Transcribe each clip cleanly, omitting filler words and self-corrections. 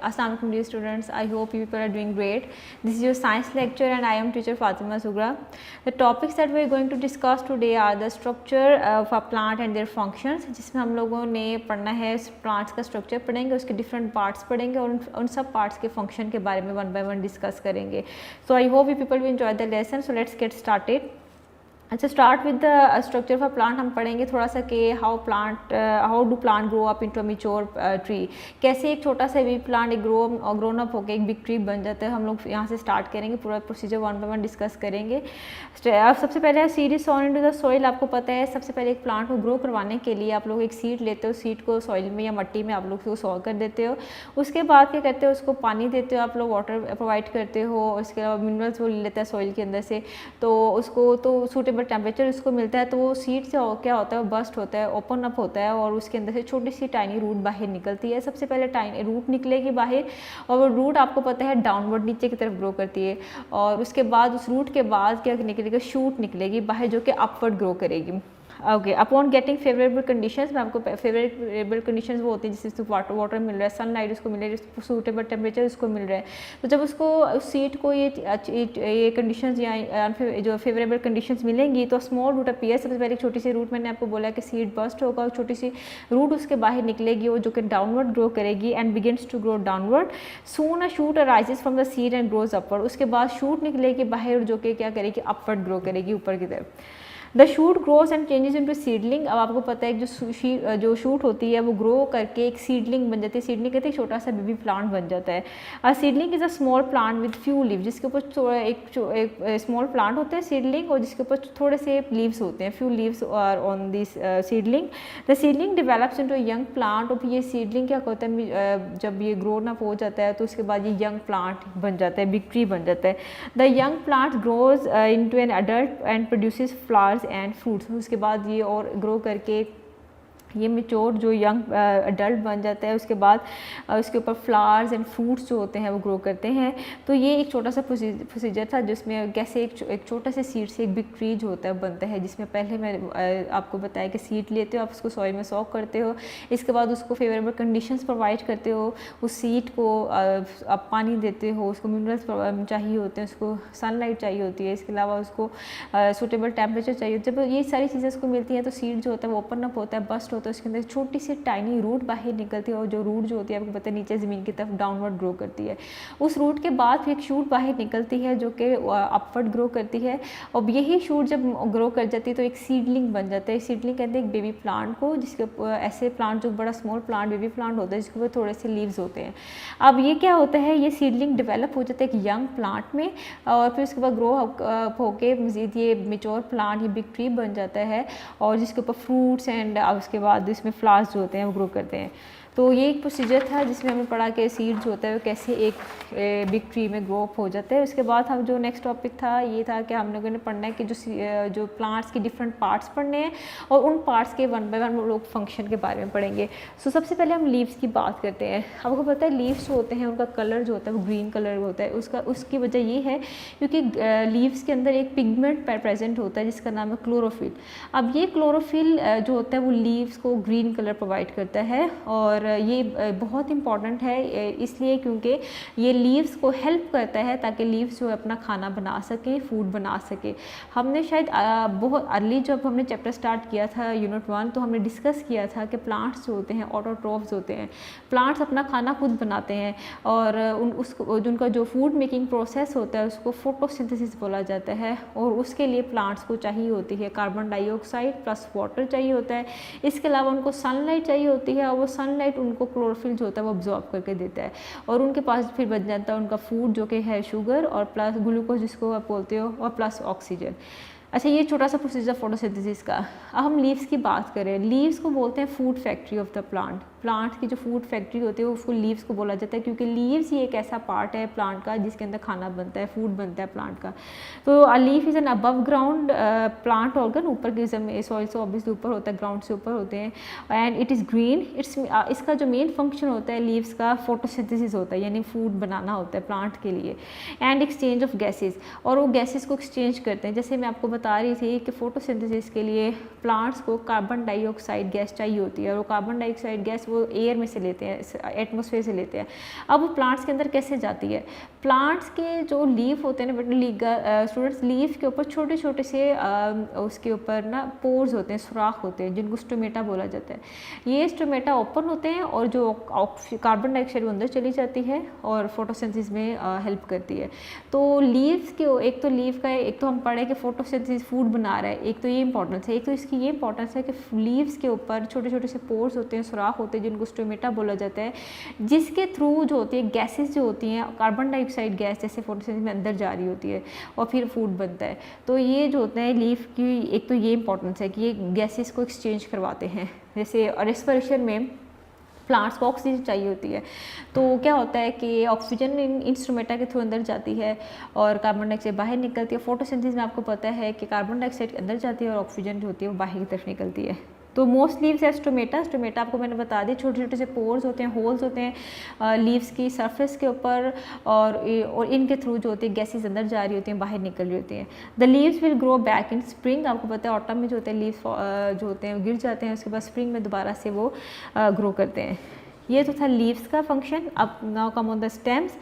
Assalamu alaikum dear students, I hope you people are doing great. This is your science lecture and I am teacher Fatima Sugra. The topics that we are going to discuss today are the structure of a plant and their functions, जिसमें हम लोगों ने पढ़ना है plants का structure पढ़ेंगे, उसके different parts पढ़ेंगे और उन सब पार्ट्स के फंक्शन के बारे में वन बाय वन डिस्कस करेंगे. So I hope you people will enjoy the lesson. So let's get started. अच्छा, start with the structure of a plant. हम पढ़ेंगे थोड़ा सा कि how do plant grow up into a mature tree. कैसे एक छोटा सा भी प्लांट एक ग्रोन अप होकर एक बिग ट्री बन जाता है. हम लोग यहाँ से स्टार्ट करेंगे, पूरा procedure one by one discuss करेंगे. सबसे पहले seed is sown into the soil. आपको पता है सबसे पहले एक प्लांट को ग्रो करवाने के लिए आप लोग एक सीड लेते हो, सीड को सॉइल में या मट्टी में आप लोग उसको सॉ कर देते हो. उसके बाद क्या करते हो, उसको पानी देते हो, आप लोग वाटर प्रोवाइड करते हो. उसके अलावा मिनरल्स वो ले लेता है सॉइल के अंदर से, तो उसको तो सूटेबल टेम्परेचर उसको मिलता है. तो वो सीड से क्या होता है, बस्ट होता है, ओपन अप होता है और उसके अंदर से छोटी सी टाइनी रूट बाहर निकलती है. सबसे पहले टाइनी रूट निकलेगी बाहर और वो रूट आपको पता है डाउनवर्ड नीचे की तरफ ग्रो करती है. और उसके बाद उस रूट के बाद क्या निकलेगा, शूट निकलेगी बाहर जो कि अपवर्ड ग्रो करेगी. Okay, upon getting favourable conditions में आपको फेवरेबल कंडीशंस वो होती है जिससे वाटर मिल रहा है, सनलाइट उसको मिल रहा है, सूटेबल टेम्परेचर उसको मिल रहा है. तो जब उसको उस सीड को ये कंडीशंस या जो फेवरेबल कंडीशंस मिलेंगी तो स्मॉल रूट अपीयर. सबसे पहले एक छोटी सी रूट, मैंने आपको बोला कि सीड बस्ट होगा, छोटी सी रूट उसके बाहर निकलेगी वो जो कि डाउनवर्ड ग्रो करेगी and begins to grow downward. Soon a shoot arises from the seed and grows upward. उसके बाद शूट निकलेगी बाहर जो कि क्या करेगी, अपवर्ड ग्रो करेगी ऊपर की तरफ. The shoot grows and changes into seedling. अब आपको पता है जो शूट होती है वो ग्रो करके एक सीडलिंग बन जाती है. सीडलिंग कहते हैं छोटा सा बेबी प्लांट बन जाता है. A seedling is a small plant with few leave. जिसके ऊपर एक स्मॉल प्लांट होता है सीडलिंग और जिसके ऊपर थोड़े से लीव्स होते हैं, few leaves are on this seedling. The seedling develops into a young plant. और फिर ये सीडलिंग क्या होता है, जब ये ग्रोन अप हो जाता है तो उसके बाद ये यंग प्लांट बन जाता है, बिग ट्री बन जाता है. The young plant grows into an adult and produces flowers and fruits. उसके बाद ये और ग्रो करके ये मेच्योर जो यंग अडल्ट बन जाता है. उसके बाद उसके ऊपर फ्लावर्स एंड फ्रूट्स जो होते हैं वो ग्रो करते हैं. तो ये एक छोटा सा प्रोसीजर था जिसमें कैसे एक छोटा सा सीड से एक बिग ट्री जो होता है बनता है. जिसमें पहले मैं आपको बताया कि सीड लेते हो, आप उसको सॉइल में सॉक करते हो, इसके बाद उसको फेवरेबल कंडीशंस प्रोवाइड करते हो, उस सीड को आप पानी देते हो, उसको मिनरल्स चाहिए होते हैं, उसको सनलाइट चाहिए होती है, इसके अलावा उसको सूटेबल टेम्परेचर चाहिए. जब ये सारी चीज़ें उसको मिलती हैं तो सीड जो होता है वो ओपन अप होता है, बस्ट तो उसके अंदर छोटी सी टाइनी रूट बाहर निकलती है और जो रूट जो होती है आपको पता है नीचे ज़मीन की तरफ डाउनवर्ड ग्रो करती है. उस रूट के बाद फिर एक शूट बाहर निकलती है जो कि अपवर्ड ग्रो करती है. और यही शूट जब ग्रो कर जाती है तो एक सीडलिंग बन जाता है. सीडलिंग कहते हैं एक बेबी प्लांट को, जिसके ऐसे प्लांट जो बड़ा स्मॉल प्लांट बेबी प्लांट होता है जिसके ऊपर थोड़े से लीव्स होते हैं. अब ये क्या होता है, ये सीडलिंग डेवलप हो जाता है एक यंग प्लांट में और फिर उसके बाद ग्रो होके मज़ीद ये मेच्योर प्लांट, ये बिग ट्री बन जाता है और जिसके ऊपर फ्रूट्स एंड उसके बाद इसमें फ्लावर्स जो होते हैं वो ग्रो करते हैं. तो ये एक प्रोसीजर था जिसमें हमने पढ़ा कि सीड जो होता है वो कैसे एक बिग ट्री में ग्रो अप हो जाता है. उसके बाद हम जो नेक्स्ट टॉपिक था ये था कि हम लोगों ने पढ़ना है कि जो प्लांट्स के डिफरेंट पार्ट्स पढ़ने हैं और उन पार्ट्स के वन बाय वन लोग फंक्शन के बारे में पढ़ेंगे. सो सबसे पहले हम लीव्स की बात करते हैं. आपको पता है लीव्स जो होते हैं उनका कलर जो होता है वो ग्रीन कलर होता है. उसकी वजह ये है क्योंकि लीव्स के अंदर एक पिगमेंट प्रेजेंट होता है जिसका नाम है क्लोरोफिल. अब ये क्लोरोफिल जो होता है वो लीव्स को ग्रीन कलर प्रोवाइड करता है और ये बहुत इंपॉर्टेंट है इसलिए क्योंकि ये लीव्स को हेल्प करता है ताकि लीव्स जो है अपना खाना बना सके, फूड बना सके. हमने शायद बहुत अर्ली जब हमने चैप्टर स्टार्ट किया था यूनिट 1 तो हमने डिस्कस किया था कि प्लांट्स जो होते हैं ऑटोट्रॉफ्स होते हैं. प्लांट्स अपना खाना खुद बनाते हैं और उनका जो फूड मेकिंग प्रोसेस होता है उसको फोटोसिंथेसिस बोला जाता है और उसके लिए प्लांट्स को चाहिए होती है कार्बन डाइऑक्साइड प्लस वाटर चाहिए होता है. इसके अलावा उनको सनलाइट चाहिए होती है और वो सनलाइट उनको क्लोरोफिल जो होता है वो अब्जॉर्ब करके देता है और उनके पास फिर बच जाता है उनका फूड जो कि है शुगर और प्लस ग्लूकोज जिसको आप बोलते हो और प्लस ऑक्सीजन. अच्छा, ये छोटा सा प्रोसीजर फोटोसिंथेसिस का. अब हम लीव्स की बात करें. लीव्स को बोलते हैं food factory of the plant. Plant की जो फूड फैक्ट्री होती है उसको लीव्स को बोला जाता है क्योंकि लीव्स ही एक ऐसा पार्ट है प्लांट का जिसके अंदर खाना बनता है, फूड बनता है प्लांट का. तो a leaf is an above ground plant organ. ऊपर की जमीन सॉइल से ऑब्वियसली ऊपर होता है, ग्राउंड से ऊपर होते हैं एंड इट इज़ ग्रीन. इसका जो मेन फंक्शन होता है लीव्स का फोटोसिंथेसिस होता है यानी फूड बनाना होता है प्लांट के लिए एंड एक्सचेंज ऑफ गैसेज. और वो गैसेज को एक्सचेंज करते हैं. जैसे मैं आपको बता रही थी कि फोटोसिंथेसिस के लिए प्लांट्स को कार्बन डाइऑक्साइड गैस चाहिए होती है और वो कार्बन डाइऑक्साइड गैस वो एयर में से लेते हैं, एटमोसफेयर से लेते हैं। अब वो प्लांट्स के अंदर कैसे जाती है? प्लांट्स के जो लीफ होते हैं ना स्टूडेंट्स, लीफ के ऊपर छोटे छोटे से उसके ऊपर ना पोर्स होते हैं, सुराख होते हैं, जिनको स्टोमेटा बोला जाता है। ये स्टोमेटा ओपन होते हैं और जो कार्बन डाइऑक्साइड वो अंदर चली जाती है और फोटोसिंथेसिस में हेल्प करती है। तो लीव्स के एक तो लीफ का एक तो हम पढ़े कि फोटोसिंथेसिस फूड बना रहा है, एक तो ये इंपॉर्टेंस है। एक तो इसकी ये इंपॉर्टेंस है कि लीव्स के ऊपर छोटे छोटे से पोर्स होते हैं, सुराख होते हैं, जिनको स्टोमेटा बोला जाता है, जिसके थ्रू जो होती है गैसेस जो होती हैं, कार्बन डाइऑक्साइड गैस जैसे फोटोसिंथेसिस में अंदर जा रही होती है और फिर फूड बनता है। तो ये जो होता है लीफ की एक तो ये इंपॉर्टेंस है कि ये गैसेस को एक्सचेंज करवाते हैं। जैसे रेस्पिरेशन में प्लांट्स को ऑक्सीजन चाहिए होती है, तो क्या होता है कि ऑक्सीजन इन स्टोमेटा के थ्रू अंदर जाती है और कार्बन डाइऑक्साइड बाहर निकलती है। फोटोसिंथेसिस में आपको पता है कि कार्बन डाइऑक्साइड अंदर जाती है और ऑक्सीजन जो होती है वो बाहर की तरफ निकलती है। तो मोस्ट लीव्स है स्टोमेटा। स्टोमेटा आपको मैंने बता दी, छोटे छोटे से पोर्स होते हैं, होल्स होते हैं लीव्स की सरफेस के ऊपर, और इनके थ्रू जो होती है गैसेस अंदर जा रही होती हैं, बाहर निकल रही होती हैं। The leaves will grow back in spring. आपको पता है ऑटम में जो होते हैं लीव्स जो होते हैं वो गिर जाते हैं, उसके बाद स्प्रिंग में दोबारा से वो ग्रो करते हैं। ये तो था लीव्स का फंक्शन। अब now come on the stems.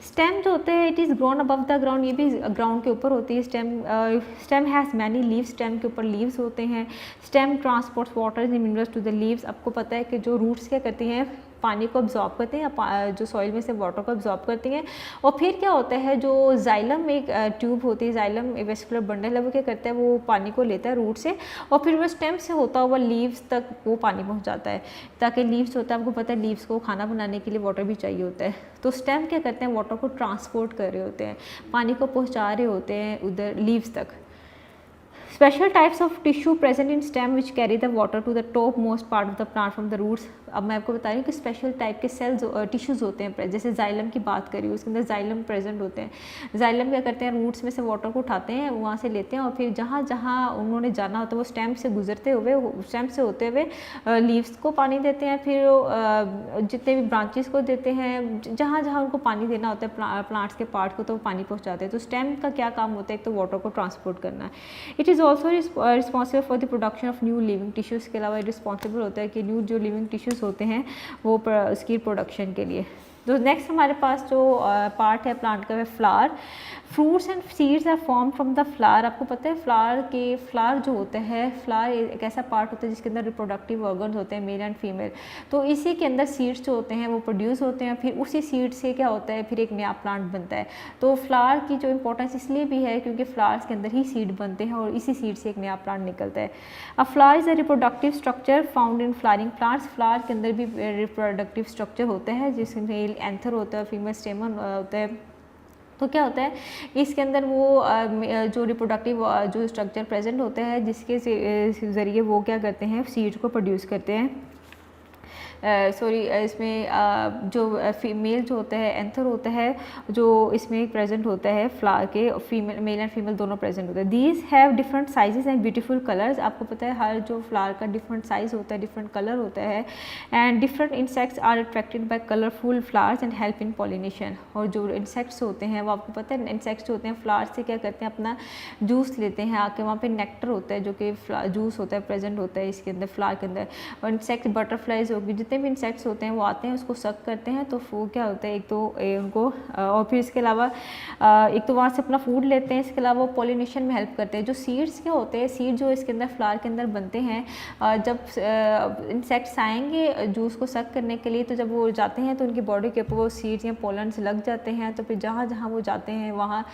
Stem जो होते हैं it is grown above the ground, ये भी ग्राउंड के ऊपर होती है। Stem has many leaves, stem के ऊपर लीव्स होते हैं। Stem transports water and minerals to the leaves. आपको पता है कि जो रूट्स क्या करती हैं, पानी को अब्जॉर्ब करते हैं, या जो सॉइल में से वाटर को अब्जॉर्ब करती हैं। और फिर क्या होता है, जो जाइलम एक ट्यूब होती है, जाइलम वेस्कुलर बंडल है, वो क्या करता है, वो पानी को लेता है रूट से और फिर वो स्टेम से होता हुआ लीव्स तक वो पानी पहुंचाता है, ताकि लीव्स होता है, आपको पता है लीव्स को खाना बनाने के लिए वाटर भी चाहिए होता है। तो स्टेम क्या करते हैं, वाटर को ट्रांसपोर्ट कर रहे होते हैं, पानी को पहुँचा रहे होते हैं उधर लीव्स तक। Special types of tissue present in stem which carry the water to the top most part of the plant from the roots। अब मैं आपको बता रही हूँ कि स्पेशल टाइप के सेल्स टिश्यूज़ होते हैं, जैसे जाइलम की बात करी, उसके अंदर जाइलम प्रेजेंट होते हैं। जाइलम क्या करते हैं, रूट्स में से वाटर को उठाते हैं, वहाँ से लेते हैं और फिर जहाँ जहाँ उन्होंने जाना होता है वो स्टेम से गुजरते हुए, स्टेम से होते हुए लीव्स को पानी देते हैं, फिर जितने भी ब्रांचेस को देते हैं, जहाँ जहाँ उनको पानी देना होता है प्लांट्स के पार्ट को, तो वो पानी पहुँचाते हैं। तो स्टेम का क्या काम होता है, एक तो वाटर को ट्रांसपोर्ट करना है। It is also responsible for the production of new living tissues. के अलावा रिस्पॉन्सिबल होता है कि न्यू जो लिविंग टिश्यूज़ होते हैं वो उसकी प्रोडक्शन के लिए। तो नेक्स्ट हमारे पास जो पार्ट है प्लांट का, है flower. Fruits and seeds are form from the flower. आपको पता है फ्लावर जो होता है, फ्लावर एक ऐसा पार्ट होता है जिसके अंदर रिप्रोडक्टिव ऑर्गन्स होते हैं, मेल एंड फीमेल। तो इसी के अंदर सीड्स जो होते हैं वो प्रोड्यूस होते हैं, फिर उसी सीड से क्या होता है, फिर एक नया प्लांट बनता है। तो फ्लावर की जो इंपॉर्टेंस इसलिए भी है क्योंकि फ्लावर्स के अंदर ही सीड बनते हैं और इसी सीड से एक नया प्लांट निकलता है। अब flower is a reproductive structure found in flowering plants. Flower के अंदर भी रिप्रोडक्टिव स्ट्रक्चर होता है, जिसमें मेल एंथर होता है, फीमेल स्टेमन होता है। तो क्या होता है, इसके अंदर वो जो रिप्रोडक्टिव जो स्ट्रक्चर प्रेजेंट होता है, जिसके ज़रिए वो क्या करते हैं, सीड को प्रोड्यूस करते हैं। इसमें जो फीमेल जो होता है, एंथर होता है, जो इसमें प्रेजेंट होता है फ्लावर के, मेल एंड फीमेल दोनों प्रेजेंट होते हैं। These have different sizes and beautiful colours. आपको पता है हर जो फ्लावर का डिफरेंट साइज होता है, डिफरेंट कलर होता है। And different insects are attracted by colourful flowers and help in pollination. और जो इंसेक्ट्स होते हैं वो आपको पता है, इंसेक्ट्स होते हैं फ्लावर से क्या करते हैं, अपना जूस लेते हैं आके, वहाँ पे नेक्टर होता है जो कि जूस होता है, प्रेजेंट होता है इसके अंदर फ्लावर के अंदर। और इंसेक्ट बटरफ्लाइज होगी, जितने भी इंसेक्ट्स होते हैं वो आते हैं, उसको सक करते हैं, तो वो क्या होता है, एक तो उनको और फिर इसके अलावा एक तो वहाँ से अपना फूड लेते हैं, इसके अलावा वो पॉलिनेशन में हेल्प करते हैं। जो सीड्स क्या होते हैं, सीड जो इसके अंदर फ्लावर के अंदर बनते हैं, जब इंसेक्ट्स आएंगे जूस को सक करने के लिए, तो जब वो जाते हैं तो उनकी बॉडी के ऊपर वो सीड्स या पोलन्स लग जाते हैं। तो फिर जहाँ जहाँ वो जाते हैं वहाँ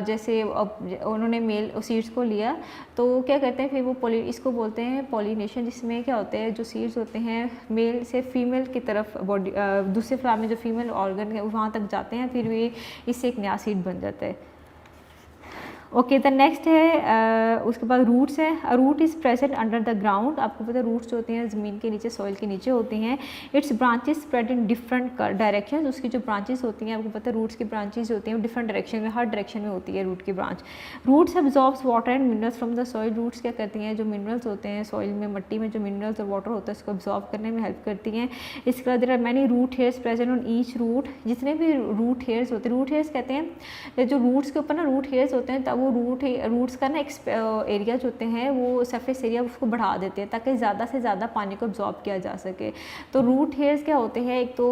जैसे उन्होंने मेल सीड्स को लिया, तो क्या करते हैं, फिर वो इसको बोलते हैं पॉलिनेशन, जिसमें क्या होते हैं, जो सीड्स होते हैं मेल से फीमेल की तरफ बॉडी दूसरे फ्लावर में जो फीमेल ऑर्गन है वहाँ तक जाते हैं, फिर वे इससे एक नया सीड बन जाता है। ओके, द नेक्स्ट है उसके बाद रूट्स है। Root is present under the ground. आपको पता है रूट्स होती हैं ज़मीन के नीचे, सॉइल के नीचे होती हैं। It's branches spread in different direction. उसकी जो ब्रांचेस होती हैं, आपको पता है रूट्स की ब्रांचेस होती हैं डिफरेंट डायरेक्शन में, हर डायरेक्शन में होती है रूट की branch. Roots absorbs water and minerals from the soil. Roots क्या करती हैं, जो मिनरल्स होते हैं सॉइल में, मिट्टी में जो मिनरल्स और वाटर होता है उसको एब्जॉर्ब करने में हेल्प करती हैं। इसके बाद there are many root hairs present on each root. जितने भी रूट हेयर्स होते हैं, रूट हेयर्स कहते हैं जो रूट्स के ऊपर ना रूट हेयर्स होते हैं, तब वो रूट्स का ना एरिया जो होते हैं वो सरफेस एरिया उसको बढ़ा देते हैं ताकि ज़्यादा से ज़्यादा पानी को अब्जॉर्ब किया जा सके। तो रूट हेयर्स क्या होते हैं, एक तो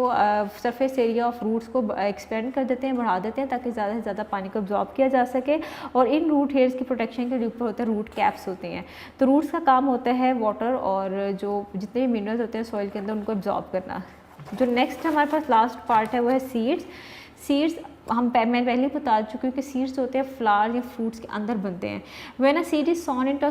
सरफेस एरिया ऑफ रूट्स को एक्सपेंड कर देते हैं, बढ़ा देते हैं ताकि ज़्यादा से ज़्यादा पानी को अब्जॉर्ब किया जा सके। और इन रूट हेयर्स की प्रोटेक्शन के ऊपर होते हैं रूट कैप्स होते हैं। तो रूट्स का काम होता है वाटर और जो जितने भी मिनरल्स होते हैं सॉइल के अंदर उनको अब्जॉर्ब करना। जो नेक्स्ट हमारे पास लास्ट पार्ट है वो है सीड्स। सीड्स मैं पहले ही बता चुकी हूँ कि सीड्स होते हैं फ्लावर या फ्रूट्स के अंदर बनते हैं। When a seed is sown into a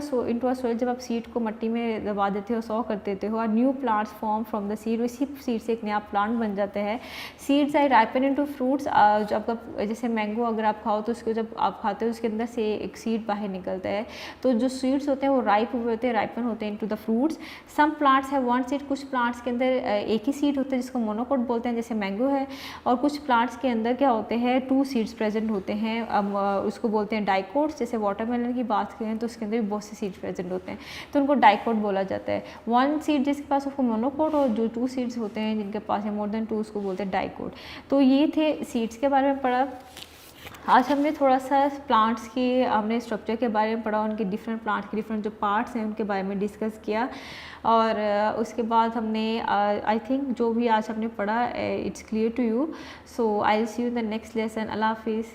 soil, जब आप सीड को मिट्टी में दबा देते हो, सॉ कर देते हो, और new plants form from the seed, इसी सीड से एक नया प्लांट बन जाता है। Seeds are ripen into fruits. जब आप जैसे मैंगो अगर आप खाओ तो उसको जब आप खाते हो उसके अंदर से एक सीड बाहर निकलता है। तो जो सीड्स होते हैं वो राइप हुए होते हैं, राइपन होते हैं into the fruits. Some plants have one seed, कुछ प्लांट्स के अंदर एक ही सीड होता है जिसको मोनोकोट बोलते हैं, जैसे मैंगो है। और कुछ प्लांट्स के अंदर क्या होते हैं, 2 सीड्स प्रेजेंट होते हैं। अब उसको बोलते हैं डाइकोट्स। जैसे वाटरमेलन की बात करें तो उसके अंदर भी बहुत से सीड्स प्रेजेंट होते हैं, तो उनको डाइकोट बोला जाता है। 1 सीड जिसके पास उसको मोनोकोट, और जो 2 सीड्स होते हैं जिनके पास है मोर देन 2 उसको बोलते हैं डाइकोट। तो ये थे सीड्स के बारे में पढ़ा। आज हमने थोड़ा सा प्लांट्स की हमने स्ट्रक्चर के बारे में पढ़ा, उनके डिफरेंट प्लांट्स के डिफरेंट जो पार्ट्स हैं उनके बारे में डिस्कस किया। और उसके बाद हमने आई थिंक जो भी आज हमने पढ़ा it's clear to you. So I will see you in the next lesson. अल्लाह हाफिज़।